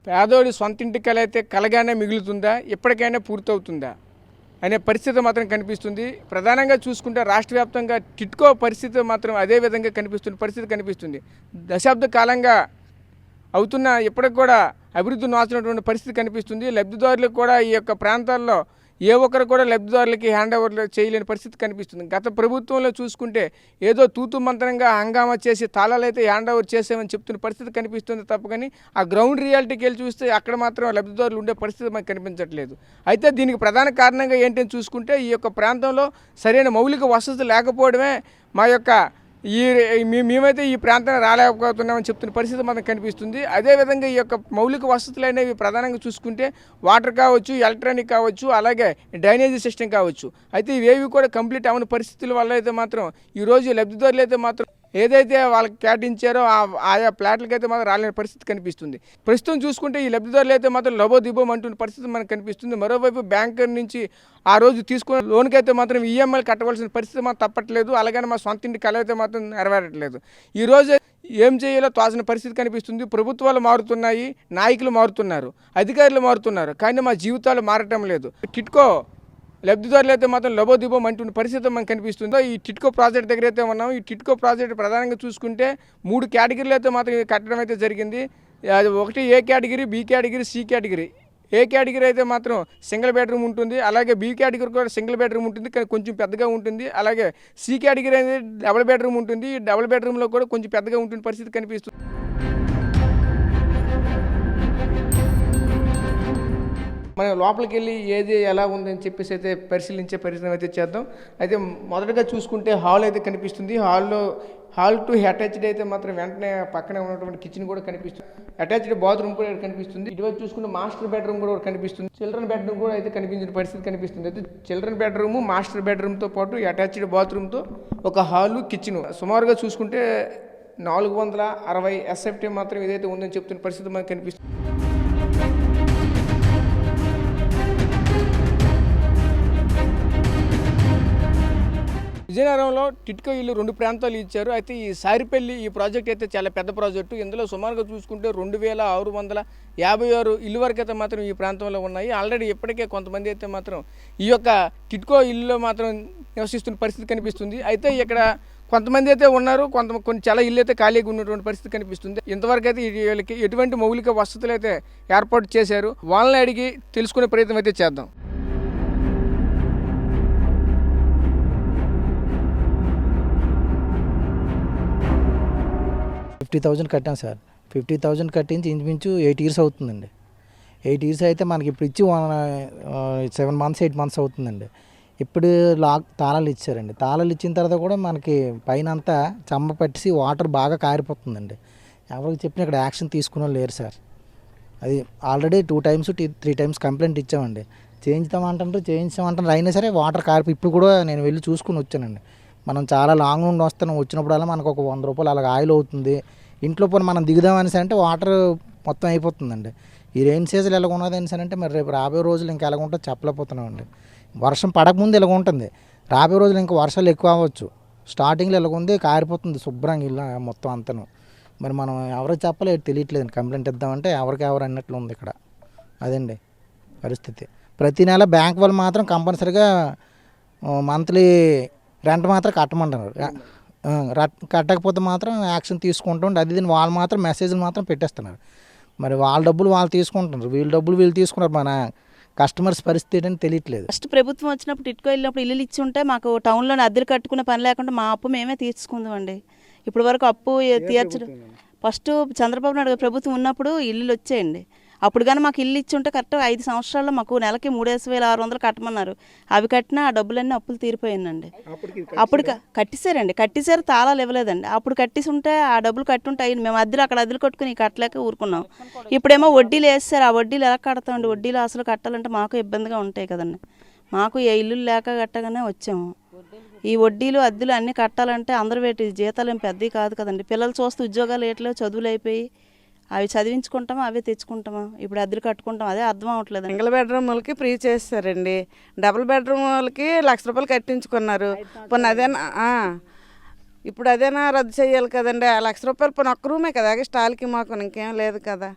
పేదోడి సొంతింటి కల అయితే కలగానే మిగులుతుందా, ఎప్పటికైనా పూర్తవుతుందా అనే పరిస్థితి మాత్రం కనిపిస్తుంది. ప్రధానంగా చూసుకుంటే రాష్ట్ర వ్యాప్తంగా టిట్కో పరిస్థితి మాత్రం అదే విధంగా పరిస్థితి కనిపిస్తుంది. దశాబ్ద కాలంగా అవుతున్న ఇప్పటికి కూడా అభివృద్ధి నోచినటువంటి పరిస్థితి కనిపిస్తుంది. లబ్ధిదారులకు కూడా ఈ యొక్క ప్రాంతాల్లో ఏ ఒక్కరు కూడా లబ్ధిదారులకి హ్యాండ్ ఓవర్ చేయలేని పరిస్థితి కనిపిస్తుంది. గత ప్రభుత్వంలో చూసుకుంటే ఏదో తూతు మంత్రంగా హంగామా చేసి తాళాలు అయితే హ్యాండ్ ఓవర్ చేసామని చెప్తున్న పరిస్థితి కనిపిస్తుంది తప్ప కానీ ఆ గ్రౌండ్ రియాలిటీకి వెళ్ళి చూస్తే అక్కడ మాత్రం లబ్ధిదారులు ఉండే పరిస్థితి మనకు కనిపించట్లేదు. అయితే దీనికి ప్రధాన కారణంగా ఏంటని చూసుకుంటే ఈ యొక్క ప్రాంతంలో సరైన మౌలిక వసతులు లేకపోవడమే మా యొక్క మేమైతే ఈ ప్రాంతాన్ని రాలేకపోతున్నామని చెప్తున్న పరిస్థితి మనకు కనిపిస్తుంది. అదేవిధంగా ఈ యొక్క మౌలిక వసతులు అనేవి ప్రధానంగా చూసుకుంటే వాటర్ కావచ్చు, ఎలక్ట్రానిక్ కావచ్చు, అలాగే డ్రైనేజీ సిస్టమ్ కావచ్చు. అయితే ఇవేవి కూడా కంప్లీట్ అవని పరిస్థితుల వల్ల అయితే మాత్రం ఈరోజు లబ్ధిదారులు అయితే మాత్రం ఏదైతే వాళ్ళకి కేటాయించారో ఆయా ప్లాట్లకైతే మాత్రం రాలేని పరిస్థితి కనిపిస్తుంది. ప్రస్తుతం చూసుకుంటే ఈ లబ్ధిదారులు అయితే మాత్రం లబోదిబోం అంటున్న పరిస్థితి మనకు కనిపిస్తుంది. మరోవైపు బ్యాంకర్ నుంచి ఆ రోజు తీసుకున్న లోన్కి అయితే మాత్రం ఈఎంఐలు కట్టవలసిన పరిస్థితి మాత్రం తప్పట్లేదు. అలాగని మా సొంత ఇంటి కళ అయితే మాత్రం నెరవేరట్లేదు. ఈరోజు ఏం చేయాలో తోచిన పరిస్థితి కనిపిస్తుంది. ప్రభుత్వాలు మారుతున్నాయి, నాయకులు మారుతున్నారు, అధికారులు మారుతున్నారు, కానీ మా జీవితాలు మారటం లేదు. టిట్కో లబ్ధిదారులు అయితే మాత్రం లబోదిబోం అంటున్న పరిస్థితి మనకు కనిపిస్తుందో ఈ టిట్కో ప్రాజెక్ట్ దగ్గర అయితే ఉన్నాం. ఈ టిట్కో ప్రాజెక్ట్ ప్రధానంగా చూసుకుంటే 3 కేటగిరీలు అయితే మాత్రం కట్టడం అయితే జరిగింది. అది ఒకటి A category, B category, C category. A category అయితే మాత్రం సింగిల్ బెడ్రూమ్ ఉంటుంది, అలాగే బి కేటగిరీ కూడా సింగిల్ బెడ్రూమ్ ఉంటుంది, కానీ కొంచెం పెద్దగా ఉంటుంది. అలాగే సి కేటగిరీ అనేది డబుల్ బెడ్రూమ్ ఉంటుంది, ఈ డబుల్ బెడ్రూమ్లో కూడా కొంచెం పెద్దగా ఉంటుంది పరిస్థితి కనిపిస్తుంది. మనం లోపలికి వెళ్ళి ఏది ఎలా ఉందని చెప్పేసి అయితే పరిశీలించే పరిశ్రమ అయితే చేద్దాం. అయితే మొదటగా చూసుకుంటే హాల్ అయితే కనిపిస్తుంది. హాల్ టు అటాచ్డ్ అయితే మాత్రం వెంటనే పక్కనే ఉన్నటువంటి కిచెన్ కూడా కనిపిస్తుంది. అటాచ్డ్ బాత్రూమ్ కూడా కనిపిస్తుంది. ఇటువైపు చూసుకుంటే మాస్టర్ బెడ్రూమ్ కూడా కనిపిస్తుంది. చిల్డ్రన్ బెడ్రూమ్ కూడా అయితే కనిపించిన పరిస్థితి కనిపిస్తుంది. అయితే చిల్డ్రన్ బెడ్రూమ్, మాస్టర్ బెడ్రూమ్తో పాటు అటాచ్డ్ బాత్రూమ్తో ఒక హాలు, కిచెన్ సుమారుగా చూసుకుంటే 460 SFT మాత్రం ఏదైతే ఉందని చెప్తున్న పరిస్థితి మనకు కనిపిస్తుంది. విజయనగరంలో టిట్కో ఇల్లు 2 ప్రాంతాలు ఇచ్చారు. అయితే ఈ సారిపల్లి ఈ ప్రాజెక్ట్ అయితే చాలా పెద్ద ప్రాజెక్టు. ఇందులో సుమారుగా చూసుకుంటే 2656 ఇల్లు వరకు అయితే మాత్రం ఈ ప్రాంతంలో ఉన్నాయి. ఆల్రెడీ ఇప్పటికే కొంతమంది అయితే మాత్రం ఈ యొక్క టిట్కో ఇల్లులో మాత్రం నివసిస్తున్న పరిస్థితి కనిపిస్తుంది. అయితే ఇక్కడ కొంతమంది అయితే ఉన్నారు, కొన్ని చాలా ఇల్లు అయితే ఖాళీగా ఉన్నటువంటి పరిస్థితి కనిపిస్తుంది. ఇంతవరకు అయితే వీళ్ళకి ఎటువంటి మౌలిక వసతులు అయితే ఏర్పాటు చేశారు, వాళ్ళని అడిగి తెలుసుకునే ప్రయత్నం అయితే చేద్దాం. 50,000 కట్టాం సార్. 50,000 కట్టించి ఇంచుమించు 8 years అవుతుందండి. 8 years అయితే మనకి ఇప్పుడు ఇచ్చి 7 months 8 months అవుతుందండి. ఇప్పుడు తాళాలు ఇచ్చారండి. తాళాలు ఇచ్చిన తర్వాత కూడా మనకి పైన అంతా చెమ్మ పట్టేసి వాటర్ బాగా కారిపోతుందండి. ఎవరికి చెప్పినా ఇక్కడ యాక్షన్ తీసుకునే లేరు సార్. అది ఆల్రెడీ 2 times 3 times కంప్లైంట్ ఇచ్చామండి. చేయించామంటారు అయినా సరే వాటర్ ఇప్పుడు కూడా నేను వెళ్ళి చూసుకుని వచ్చానండి. మనం చాలా లాంగ్ నుండి వచ్చినప్పుడల్లా మనకు ఒక 100 రూపాయలు అలాగ ఆయిల్ అవుతుంది. ఇంట్లో పోనీ మనం దిగుదామని అంటే వాటర్ మొత్తం అయిపోతుందండి. ఈ రెయిన్ సీజన్ ఎలాగ ఉన్నది అని అంటే మరి రేపు రాబోయే రోజులు ఇంకా ఎలాగ ఉంటుందో చెప్పలేకపోతున్నామండి. వర్షం పడకముందు ఇలాగ ఉంటుంది, రాబోయే రోజులు ఇంకా వర్షాలు ఎక్కువ అవ్వచ్చు. స్టార్టింగ్లో ఇలాగ ఉంది, కారిపోతుంది శుభ్రంగా ఇల్లు మొత్తం అంతను. మరి మనం ఎవరికి చెప్పలేదు, తెలియట్లేదండి. కంప్లైంట్ ఇద్దామంటే ఎవరు అన్నట్లు ఉంది ఇక్కడ. అదండి పరిస్థితి. ప్రతి నెల బ్యాంక్ వాళ్ళు మాత్రం కంపల్సరీగా మంత్లీ రెంట్ మాత్రం కట్టమంటున్నారు. కట్టకపోతే మాత్రం యాక్షన్ తీసుకుంటుంటే అది వాళ్ళు మాత్రం మెసేజ్లు మాత్రం పెట్టేస్తున్నారు. మరి వాళ్ళ డబ్బులు వాళ్ళు తీసుకుంటున్నారు, వీళ్ళ డబ్బులు వీళ్ళు తీసుకున్నారు. మన కస్టమర్స్ పరిస్థితి అని తెలియట్లేదు. ఫస్ట్ ప్రభుత్వం వచ్చినప్పుడు టిట్కో వెళ్ళినప్పుడు ఇల్లు ఇచ్చి ఉంటే మాకు టౌన్లో అద్దెలు కట్టుకునే పని లేకుండా మా అప్పు మేమే తీసుకుందామండి. ఇప్పటి వరకు అప్పు తీర్చడం ఫస్ట్ చంద్రబాబు నాయుడు ప్రభుత్వం ఉన్నప్పుడు ఇల్లులు వచ్చాయండి. అప్పుడు కానీ మాకు ఇల్లు ఇచ్చి ఉంటే కరెక్ట్గా 5 సంవత్సరాల్లో మాకు నెలకి 3,600 కట్టమన్నారు. అవి కట్టినా ఆ డబ్బులన్నీ అప్పులు తీరిపోయిందండి. అప్పుడు కట్టేశారు, తాళాలు ఇవ్వలేదండి. అప్పుడు కట్టేసి ఉంటే ఆ డబ్బులు కట్టుంటే మేము అక్కడ అద్దెలు కట్టుకుని కట్టలేక ఊరుకున్నాం. ఇప్పుడేమో వడ్డీలు వేస్తారు. ఆ వడ్డీలు ఎలా కడతామండి? వడ్డీలు అసలు కట్టాలంటే మాకు ఇబ్బందిగా ఉంటాయి కదండి. మాకు ఏ ఇల్లు లేక కట్టగానే వచ్చాము. ఈ వడ్డీలు అద్దెలు అన్నీ కట్టాలంటే అందరూ పెట్టి జీతాలు ఏం పెద్దవి కాదు కదండి. పిల్లలు చూస్తే ఉద్యోగాలు ఏట్లేవు, చదువులు అయిపోయి అవి చదివించుకుంటామా, అవే తెచ్చుకుంటామా, ఇప్పుడు అద్దెలు కట్టుకుంటాం, అదే అర్థం అవ్వట్లేదు. సింగిల్ బెడ్రూమ్ వాళ్ళకి ఫ్రీ చేస్తారండి, డబుల్ బెడ్రూమ్ వాళ్ళకి 1,00,000 రూపాయలు కట్టించుకున్నారు. పోనీ ఇప్పుడు అదేనా రద్దు చేయాలి కదండి. 1,00,000 రూపాయలు పోనీ ఒక్క రూమే కదా స్టాల్కి, మాకు ఇంకేం లేదు కదా.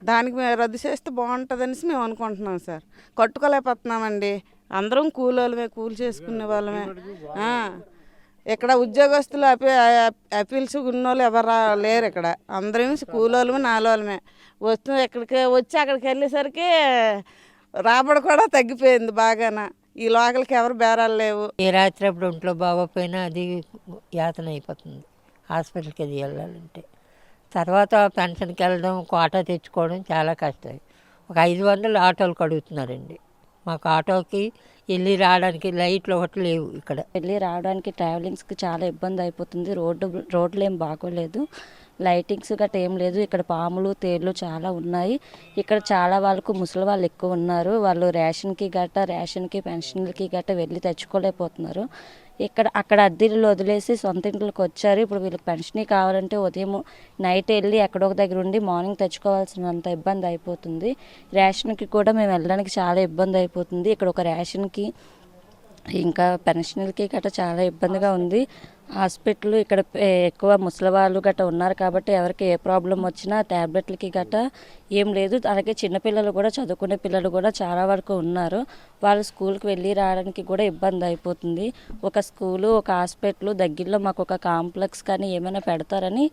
దానికి మేము రద్దు చేస్తే బాగుంటుంది అనేసి మేము అనుకుంటున్నాం సార్. కట్టుకోలేకపోతున్నామండి, అందరం కూలోళ్ళమే, కూలి చేసుకునే వాళ్ళమే. ఇక్కడ ఉద్యోగస్తులు అపీల్స్ ఉన్నోళ్ళు ఎవరు లేరు ఇక్కడ, అందరం కూలోళ్ళమే, నాలోళ్ళమే. ఇక్కడికి వచ్చి అక్కడికి వెళ్ళేసరికి రాబడి కూడా తగ్గిపోయింది బాగాన. ఈ లోకలకి ఎవరు బేరాలు లేవు. ఏ రాత్రి అప్పుడు ఒంట్లో బాగోపోయినా అది యాతన అయిపోతుంది హాస్పిటల్కి అది వెళ్ళాలంటే. తర్వాత పెన్షన్కి వెళ్ళడం, ఆటో తెచ్చుకోవడం చాలా కష్టం. ఒక 500 ఆటోలు అడుగుతున్నారండి. మాకు ఆటోకి వెళ్ళి రావడానికి లైట్లు ఒకటి లేవు ఇక్కడ. వెళ్ళి రావడానికి ట్రావెలింగ్స్కి చాలా ఇబ్బంది అయిపోతుంది. రోడ్లు ఏం బాగోలేదు, లైటింగ్స్ గట్రా ఏం లేదు. ఇక్కడ పాములు, తేళ్ళు చాలా ఉన్నాయి. ఇక్కడ చాలా వాళ్ళకు ముసలి వాళ్ళు ఎక్కువ ఉన్నారు. వాళ్ళు రేషన్కి, పెన్షన్లకి గట్రా వెళ్ళి తెచ్చుకోలేకపోతున్నారు. అక్కడ అద్దెలు వదిలేసి సొంత ఇంట్లోకి వచ్చారు. ఇప్పుడు వీళ్ళకి పెన్షన్ కావాలంటే ఉదయం నైట్ వెళ్ళి ఎక్కడో ఒక దగ్గర ఉండి మార్నింగ్ తెచ్చుకోవాల్సినంత ఇబ్బంది అయిపోతుంది. రేషన్కి కూడా మేము వెళ్ళడానికి చాలా ఇబ్బంది అయిపోతుంది. ఇక్కడ ఒక రేషన్కి ఇంకా పెన్షన్లకి గట్రా చాలా ఇబ్బందిగా ఉంది. హాస్పిటల్ ఇక్కడ ఎక్కువ ముసలి వాళ్ళు గట్రా ఉన్నారు కాబట్టి ఎవరికి ఏ ప్రాబ్లం వచ్చినా ట్యాబ్లెట్లకి గట్రా ఏం లేదు. అలాగే చిన్నపిల్లలు కూడా, చదువుకునే పిల్లలు కూడా చాలా వరకు ఉన్నారు. వాళ్ళు స్కూల్కి వెళ్ళి రావడానికి కూడా ఇబ్బంది అయిపోతుంది. ఒక స్కూలు, ఒక హాస్పిటల్ దగ్గరలో మాకు ఒక కాంప్లెక్స్ కానీ ఏమైనా పెడతారని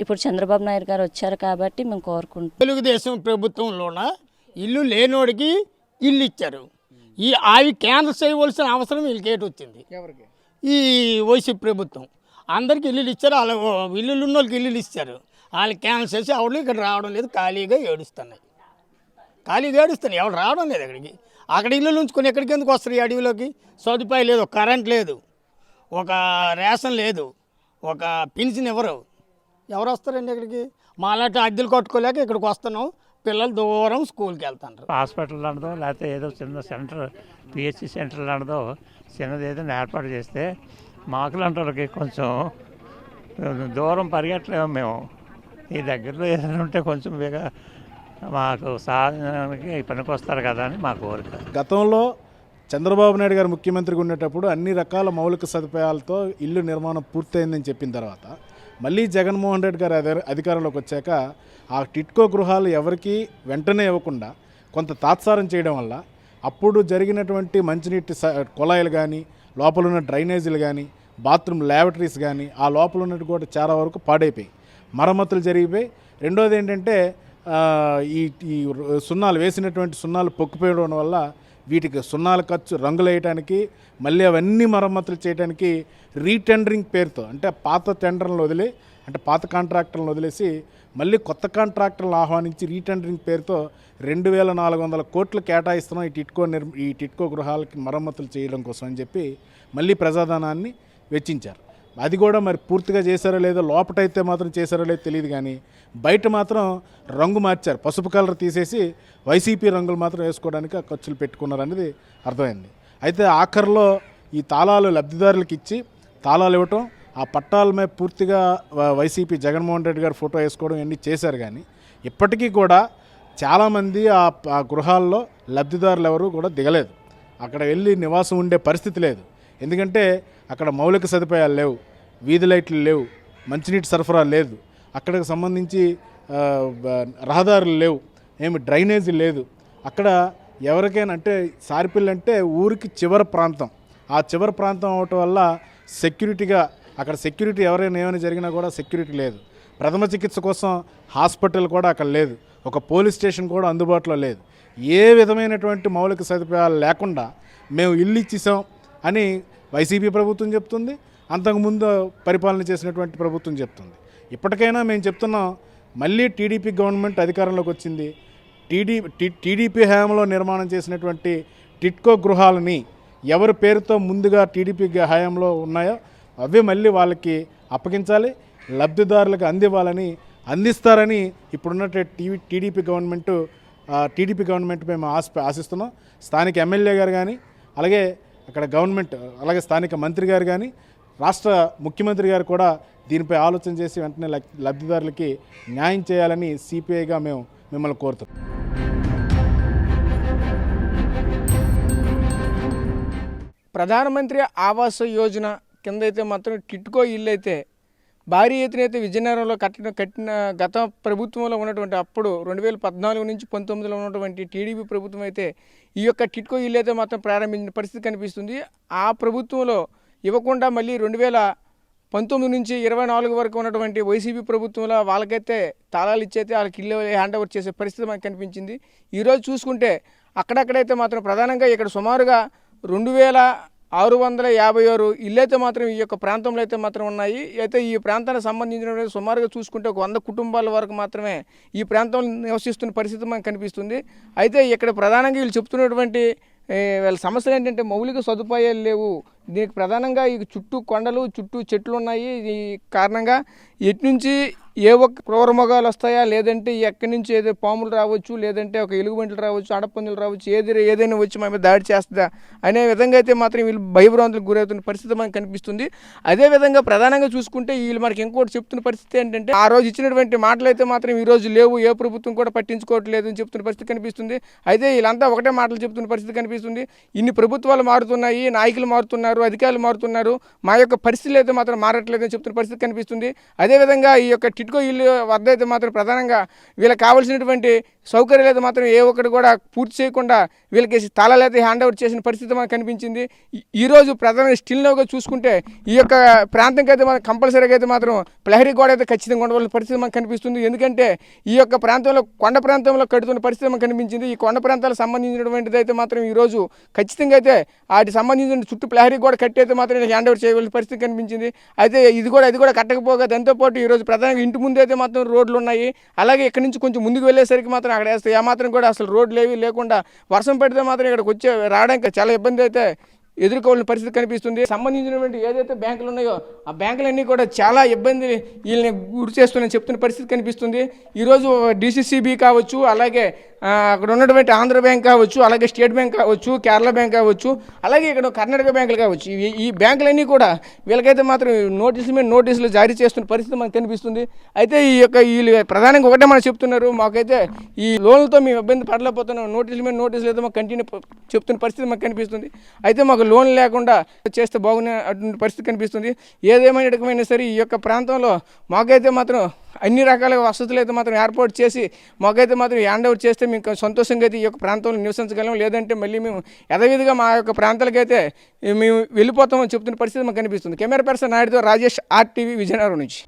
ఇప్పుడు చంద్రబాబు నాయుడు గారు వచ్చారు కాబట్టి మేము కోరుకుంటున్నాం. తెలుగుదేశం ప్రభుత్వంలోన ఇల్లు లేనోడికి ఇల్లు ఇచ్చారు. అవి క్యాన్సల్ చేయవలసిన అవసరం వీళ్ళకి ఏటి వచ్చింది? ఎవరికి? ఈ వైసీపీ ప్రభుత్వం అందరికి ఇల్లులు ఇచ్చారు. వాళ్ళ ఇల్లులు ఉన్న వాళ్ళకి ఇల్లులు ఇచ్చారు. వాళ్ళు క్యాన్సల్ చేసి ఎవరు ఇక్కడ రావడం లేదు, ఖాళీగా ఏడుస్తున్నాయి. ఎవరు రావడం లేదు అక్కడికి. అక్కడ ఇల్లులు ఉంచుకొని ఎక్కడికి ఎందుకు వస్తారు? ఈ అడవిలోకి సదుపాయం లేదు, కరెంట్ లేదు, ఒక రేషన్ లేదు, ఒక పెన్షన్ ఎవరు వస్తారండి ఇక్కడికి? మాలాంటి అద్దెలు కట్టుకోలేక ఇక్కడికి వస్తున్నాం. పిల్లలు దూరం స్కూల్కి వెళ్తారు. హాస్పిటల్ లాంటిదో లేకపోతే ఏదో చిన్న సెంటర్, పిహెచ్సి సెంటర్ లాంటిదో చిన్నది ఏదైనా ఏర్పాటు చేస్తే మాకు లాంటి వాళ్ళకి కొంచెం దూరం పరిగెట్టలేము మేము. ఈ దగ్గరలో ఏదైనా ఉంటే కొంచెం బేగా మాకు సాధనకి పనికొస్తారు కదా అని మా కోరిక. గతంలో చంద్రబాబు నాయుడు గారు ముఖ్యమంత్రిగా ఉండేటప్పుడు అన్ని రకాల మౌలిక సదుపాయాలతో ఇల్లు నిర్మాణం పూర్తయిందని చెప్పిన తర్వాత మళ్ళీ జగన్మోహన్ రెడ్డి గారు అధికారంలోకి వచ్చాక ఆ టిట్కో గృహాలు ఎవరికి వెంటనే ఇవ్వకుండా కొంత తాత్సారం చేయడం వల్ల అప్పుడు జరిగినటువంటి మంచినీటి కుళాయిలు కానీ, లోపల ఉన్న డ్రైనేజీలు కానీ, బాత్రూమ్ ల్యాబరేటరీస్ కానీ ఆ లోపల ఉన్నట్టు కూడా చాలా వరకు పాడైపోయి మరమ్మతులు జరిగిపోయి. రెండోది ఏంటంటే ఈ సున్నాలు వేసినటువంటి సున్నాలు పొక్కిపోయడం వల్ల వీటికి సున్నాల ఖర్చు, రంగులు వేయడానికి, మళ్ళీ అవన్నీ మరమ్మతులు చేయడానికి రీటెండరింగ్ పేరుతో, అంటే పాత టెండర్లను వదిలి, అంటే పాత కాంట్రాక్టర్లను వదిలేసి మళ్ళీ కొత్త కాంట్రాక్టర్లను ఆహ్వానించి రీటెండరింగ్ పేరుతో 2400 కోట్లు కేటాయిస్తున్నాం ఈ టిట్కో గృహాలకి మరమ్మతులు చేయడం కోసం అని చెప్పి మళ్ళీ ప్రజాధనాన్ని వెచ్చించారు. అది కూడా మరి పూర్తిగా చేశారో లేదో, లోపటైతే మాత్రం చేశారో లేదో తెలియదు కానీ బయట మాత్రం రంగు మార్చారు. పసుపు కలర్ తీసేసి వైసీపీ రంగులు మాత్రం వేసుకోవడానికి ఆ ఖర్చులు పెట్టుకున్నారు అనేది అర్థమైంది. అయితే ఆఖరిలో ఈ తాళాలు లబ్ధిదారులకు ఇచ్చి తాళాలు ఇవ్వటం, ఆ పట్టాల మీద పూర్తిగా వైసీపీ జగన్మోహన్ రెడ్డి గారు ఫోటో వేసుకోవడం ఇవన్నీ చేశారు. కానీ ఇప్పటికీ కూడా చాలామంది ఆ గృహాల్లో లబ్ధిదారులు ఎవరు కూడా దిగలేదు. అక్కడ వెళ్ళి నివాసం ఉండే పరిస్థితి లేదు. ఎందుకంటే అక్కడ మౌలిక సదుపాయాలు లేవు, వీధి లైట్లు లేవు, మంచినీటి సరఫరా లేదు, అక్కడికి సంబంధించి రహదారులు లేవు, డ్రైనేజీ లేదు. అక్కడ ఎవరికైనా అంటే సారిపిల్లి అంటే ఊరికి చివరి ప్రాంతం. ఆ చివరి ప్రాంతం అవటం వల్ల సెక్యూరిటీగా అక్కడ సెక్యూరిటీ ఎవరైనా ఏమైనా జరిగినా కూడా సెక్యూరిటీ లేదు. ప్రథమ చికిత్స కోసం హాస్పిటల్ కూడా అక్కడ లేదు, ఒక పోలీస్ స్టేషన్ కూడా అందుబాటులో లేదు. ఏ విధమైనటువంటి మౌలిక సదుపాయాలు లేకుండా మేము ఇల్లు ఇచ్చేసాం అని వైసీపీ ప్రభుత్వం చెప్తుంది, అంతకుముందు పరిపాలన చేసినటువంటి ప్రభుత్వం చెప్తుంది. ఇప్పటికైనా మేము చెప్తున్నాం, మళ్ళీ టీడీపీ గవర్నమెంట్ అధికారంలోకి వచ్చింది. టీడీపీ హయాంలో నిర్మాణం చేసినటువంటి టిట్కో గృహాలని ఎవరి పేరుతో ముందుగా టీడీపీ హయాంలో ఉన్నాయో అవే మళ్ళీ వాళ్ళకి అప్పగించాలి, లబ్ధిదారులకు అందిస్తారని ఇప్పుడున్న టీడీపీ గవర్నమెంట్ మేము ఆశిస్తున్నాం. స్థానిక ఎమ్మెల్యే గారు కానీ, అలాగే అక్కడ గవర్నమెంట్, అలాగే స్థానిక మంత్రి గారు కానీ, రాష్ట్ర ముఖ్యమంత్రి గారు కూడా దీనిపై ఆలోచన చేసి వెంటనే లబ్ధిదారులకి న్యాయం చేయాలని సిపిఐగా మేము మిమ్మల్ని కోరుతున్నాం. ప్రధానమంత్రి ఆవాస్ యోజన కింద అయితే మాత్రం టిట్కో ఇల్లు అయితే భారీ ఎత్తున అయితే విజయనగరంలో కట్టిన గత ప్రభుత్వంలో ఉన్నటువంటి అప్పుడు 2014 నుంచి 19లో ఉన్నటువంటి టీడీపీ ప్రభుత్వం అయితే ఈ యొక్క టిట్కో ఇల్లు అయితే మాత్రం ప్రారంభించిన పరిస్థితి కనిపిస్తుంది. ఆ ప్రభుత్వంలో ఇవ్వకుండా మళ్ళీ 2019 నుంచి 24 వరకు ఉన్నటువంటి వైసీపీ ప్రభుత్వంలో వాళ్ళకైతే తాళాలు ఇచ్చైతే వాళ్ళకి ఇల్లు హ్యాండ్ ఓవర్ చేసే పరిస్థితి మనకు కనిపించింది. ఈరోజు చూసుకుంటే అక్కడక్కడైతే మాత్రం ప్రధానంగా ఇక్కడ సుమారుగా 2656 ఇల్లు అయితే మాత్రం ఈ యొక్క ప్రాంతంలో అయితే మాత్రం ఉన్నాయి. అయితే ఈ ప్రాంతానికి సంబంధించిన సుమారుగా చూసుకుంటే ఒక 100 కుటుంబాల వరకు మాత్రమే ఈ ప్రాంతంలో నివసిస్తున్న పరిస్థితి మనకు కనిపిస్తుంది. అయితే ఇక్కడ ప్రధానంగా వీళ్ళు చెప్తున్నటువంటి వాళ్ళ సమస్యలు ఏంటంటే మౌలిక సదుపాయాలు లేవు. దీనికి ప్రధానంగా ఈ చుట్టూ కొండలు, చుట్టూ చెట్లు ఉన్నాయి. ఈ కారణంగా ఎటు నుంచి ఏ ఒక్క క్రూరమృగాలు వస్తాయా, లేదంటే ఎక్కడి నుంచి ఏదో పాములు రావచ్చు, లేదంటే ఒక ఎలుగుబంట్లు రావచ్చు, అడపందులు రావచ్చు, ఏదైనా వచ్చి మా మీద దాడి చేస్తుందా అనే విధంగా అయితే మాత్రం వీళ్ళు భయభ్రాంతులకు గురవుతున్న పరిస్థితి మనకు కనిపిస్తుంది. అదేవిధంగా ప్రధానంగా చూసుకుంటే వీళ్ళు మనకి ఇంకోటి చెప్తున్న పరిస్థితి ఏంటంటే ఆ రోజు ఇచ్చినటువంటి మాటలు అయితే మాత్రం ఈ రోజు లేవు, ఏ ప్రభుత్వం కూడా పట్టించుకోవట్లేదు అని చెప్తున్న పరిస్థితి కనిపిస్తుంది. అయితే వీళ్ళంతా ఒకటే మాటలు చెప్తున్న పరిస్థితి కనిపిస్తుంది. ఇన్ని ప్రభుత్వాలు మారుతున్నాయి, నాయకులు మారుతున్నారు, అధికారులు మారుతున్నారు, మా యొక్క పరిస్థితులు అయితే మాత్రం మారట్లేదని చెప్తున్న పరిస్థితి కనిపిస్తుంది. అదేవిధంగా ఈ యొక్క టిట్కో ఇల్లు వద్ద అయితే మాత్రం ప్రధానంగా వీళ్ళకి కావాల్సినటువంటి సౌకర్యాలు అయితే మాత్రం ఏ ఒక్కటి కూడా పూర్తి చేయకుండా వీళ్ళకి తాళాలు అయితే హ్యాండ్ ఓవర్ చేసిన పరిస్థితి మనకు కనిపించింది. ఈరోజు ప్రధానంగా స్టిల్గా చూసుకుంటే ఈ యొక్క ప్రాంతంకి అయితే మనం కంపల్సరీగా అయితే మాత్రం ప్రహరీ గోడ అయితే ఖచ్చితంగా ఉండవలసిన పరిస్థితి మనకు కనిపిస్తుంది. ఎందుకంటే ఈ యొక్క ప్రాంతంలో కొండ ప్రాంతంలో కడుతున్న పరిస్థితి మనకు కనిపించింది. ఈ కొండ ప్రాంతాలకు సంబంధించినటువంటిది అయితే మాత్రం ఈరోజు ఖచ్చితంగా అయితే వాటికి సంబంధించిన చుట్టూ ప్రహరీ గోడ కట్టి అయితే మాత్రం హ్యాండ్ ఓవర్ చేయవలసిన పరిస్థితి కనిపించింది. అయితే అది కూడా కట్టకపోగా దాంతోపాటు ఈరోజు ప్రధానంగా ఇంటి ముందు అయితే మాత్రం రోడ్లు ఉన్నాయి. అలాగే ఇక్కడ నుంచి కొంచెం ముందుకు వెళ్ళేసరికి మాత్రం అక్కడ వేస్తే ఏమాత్రం కూడా అసలు రోడ్లు ఏవి లేకుండా వర్షం పడితే మాత్రం ఇక్కడికి రావడానికి చాలా ఇబ్బంది అయితే ఎదుర్కోవాల్సిన పరిస్థితి కనిపిస్తుంది. సంబంధించినటువంటి ఏదైతే బ్యాంకులు ఉన్నాయో ఆ బ్యాంకులన్నీ కూడా చాలా ఇబ్బంది వీళ్ళని గురి చేస్తున్నాయని చెప్తున్న పరిస్థితి కనిపిస్తుంది. ఈరోజు డిసిసిబి కావచ్చు, అలాగే అక్కడ ఉన్నటువంటి ఆంధ్ర బ్యాంక్ కావచ్చు, అలాగే స్టేట్ బ్యాంక్ కావచ్చు, కేరళ బ్యాంక్ కావచ్చు, అలాగే ఇక్కడ కర్ణాటక బ్యాంకులు కావచ్చు, ఈ బ్యాంకులన్నీ కూడా వీళ్ళకైతే మాత్రం నోటీసుల మీద నోటీసులు జారీ చేస్తున్న పరిస్థితి మనకు కనిపిస్తుంది. అయితే వీళ్ళు ప్రధానంగా ఒకటే మనం చెప్తున్నారు, మాకైతే ఈ లోన్లతో మేము ఇబ్బంది పడలేకపోతున్నాం, నోటీసుల మీద నోటీసులు అయితే మాకు కంటిన్యూ చెప్తున్న పరిస్థితి మాకు కనిపిస్తుంది. అయితే మాకు లోన్ లేకుండా చేస్తే బాగునే అటువంటి పరిస్థితి కనిపిస్తుంది. ఏదేమైనా సరే ఈ యొక్క ప్రాంతంలో మాకైతే మాత్రం అన్ని రకాల వసతులు అయితే మాత్రం ఏర్పాటు చేసి మాకైతే మాత్రం హ్యాండ్ ఓవర్ చేస్తే మేము సంతోషంగా అయితే ఈ యొక్క ప్రాంతంలో నివసించగలం, లేదంటే మళ్ళీ మేము యథావిధిగా మా యొక్క ప్రాంతాలకైతే మేము వెళ్ళిపోతామని చెప్తున్న పరిస్థితి మాకు కనిపిస్తుంది. కెమెరా పర్సన్ నాయుడుతో రాజేష్, RTV, విజయనగరం నుంచి.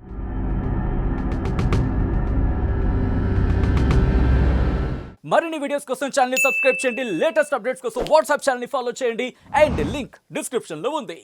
మరిన్ని వీడియోస్ కోసం ఛానల్ ని సబ్స్క్రైబ్ చేయండి. లేటెస్ట్ అప్డేట్స్ కోసం వాట్సాప్ ఛానల్ ని ఫాలో చేయండి. అండ్ లింక్ డిస్క్రిప్షన్ లో ఉంది.